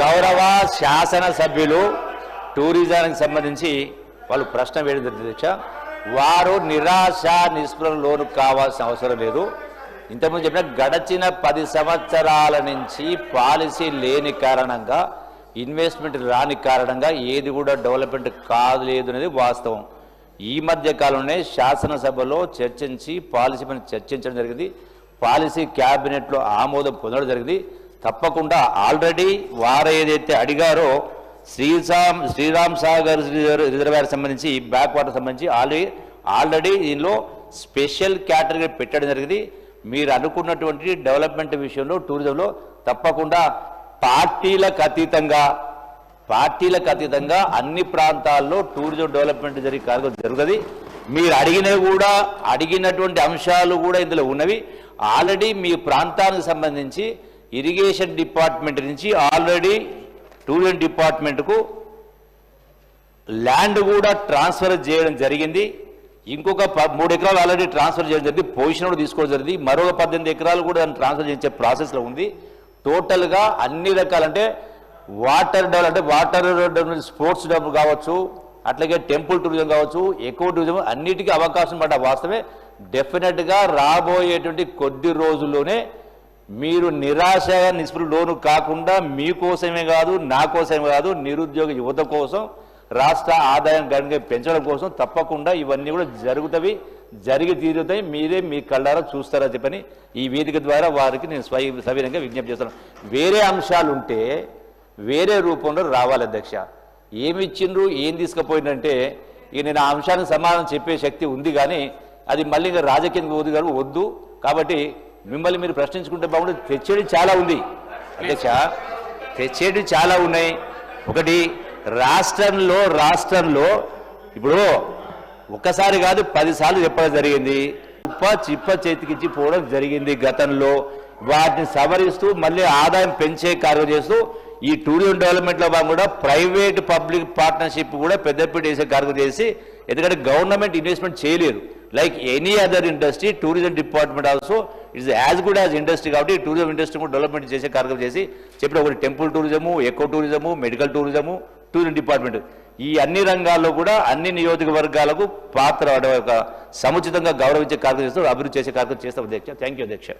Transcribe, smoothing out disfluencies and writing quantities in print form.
గౌరవ శాసనసభ్యులు టూరిజానికి సంబంధించి వాళ్ళు ప్రశ్న వేయడం జరిగింది అధ్యక్ష. వారు నిరాశ నిస్పృహ లోను కావాల్సిన అవసరం లేదు. ఇంతకుముందు చెప్పిన గడచిన 10 సంవత్సరాల నుంచి పాలసీ లేని కారణంగా, ఇన్వెస్ట్మెంట్ రాని కారణంగా ఏది కూడా డెవలప్మెంట్ కాలేదు అనేది వాస్తవం. ఈ మధ్య కాలంలోనే శాసనసభలో చర్చించి పాలసీ పైన చర్చించడం జరిగింది. పాలసీ క్యాబినెట్లో ఆమోదం పొందడం జరిగింది. తప్పకుండా ఆల్రెడీ వారు ఏదైతే అడిగారో శ్రీరామ్ సాగర్ రిజర్వాయర్ సంబంధించి, బ్యాక్ వాటర్ సంబంధించి ఆల్రెడీ దీనిలో స్పెషల్ కేటగిరీ పెట్టడం జరిగింది. మీరు అనుకున్నటువంటి డెవలప్మెంట్ విషయంలో టూరిజంలో తప్పకుండా పార్టీలకు అతీతంగా అన్ని ప్రాంతాల్లో టూరిజం డెవలప్మెంట్ జరిగే కార్యక్రమం జరుగుతుంది. మీరు అడిగినటువంటి అంశాలు కూడా ఇందులో ఉన్నవి. ఆల్రెడీ మీ ప్రాంతానికి సంబంధించి ఇరిగేషన్ డిపార్ట్మెంట్ నుంచి ఆల్రెడీ టూరిజం డిపార్ట్మెంట్కు ల్యాండ్ కూడా ట్రాన్స్ఫర్ చేయడం జరిగింది. ఇంకొక 3 ఎకరాలు ఆల్రెడీ ట్రాన్స్ఫర్ చేయడం జరిగింది. పొజిషన్ కూడా తీసుకోవడం జరిగింది. మరొక 18 ఎకరాలు కూడా దాన్ని ట్రాన్స్ఫర్ చేసే ప్రాసెస్లో ఉంది. టోటల్గా అన్ని రకాలంటే వాటర్ డెవలప్మెంట్, స్పోర్ట్స్ డెవలప్ కావచ్చు, అట్లాగే టెంపుల్ టూరిజం కావచ్చు, ఎకో టూరిజం, అన్నిటికీ అవకాశం పడ్డ వాస్తవమే. డెఫినెట్గా రాబోయేటువంటి కొద్ది రోజుల్లోనే మీరు నిరాశ నిస్పృహ లోను కాకుండా మీకోసమే కాదు, నా కోసమే కాదు, నిరుద్యోగ యువత కోసం, రాష్ట్ర ఆదాయం గణనీయంగా పెంచడం కోసం తప్పకుండా ఇవన్నీ కూడా జరిగి తీరుతాయి. మీరే మీ కళ్ళారా చూస్తారని చెప్పని ఈ వేదిక ద్వారా వారికి నేను సవినంగా విజ్ఞప్తి చేస్తున్నాను. వేరే అంశాలు ఉంటే వేరే రూపంలో రావాలి అధ్యక్ష. ఏమి ఇచ్చిండ్రు, ఏం తీసుకుపోయిందంటే ఇక నేను ఆ అంశానికి సమాధానం చెప్పే శక్తి ఉంది, కానీ అది మళ్ళీ ఇంకా రాజకీయ వద్దు. కాబట్టి మిమ్మల్ని మీరు ప్రశ్నించుకుంటే బాగుంటుంది. తెచ్చేది చాలా ఉంది అధ్యక్ష, తెచ్చేది చాలా ఉన్నాయి. ఒకటి రాష్ట్రంలో ఇప్పుడు ఒక్కసారి కాదు 10 సార్లు చెప్పడం జరిగింది. చిప్ప చేతికిచ్చి పోవడం జరిగింది గతంలో. వాటిని సవరిస్తూ మళ్ళీ ఆదాయం పెంచే కార్యక్రమం చేస్తూ ఈ టూరిజం డెవలప్మెంట్లో భాగంగా కూడా ప్రైవేట్ పబ్లిక్ పార్ట్నర్షిప్ కూడా పెద్దపీట వేసే కార్యక్రమం చేసి, ఎందుకంటే గవర్నమెంట్ ఇన్వెస్ట్మెంట్ చేయలేదు. Like any other industry, tourism department also it's as good as industry. కాబట్టి టూరిజం ఇండస్ట్రీ కూడా డెవలప్మెంట్ చేసే కార్యక్రమం చేసి చెప్పిన ఒకటి temple tourism, eco tourism, medical tourism, tourism department, ఈ అన్ని రంగాల్లో కూడా అన్ని నియోజకవర్గాలకు పాత్ర సముచితంగా గౌరవించే కార్యక్రమం చేస్తూ అభివృద్ధి చేసే కార్యక్రమం చేస్తాం అధ్యక్ష. థ్యాంక్ యూ అధ్యక్ష.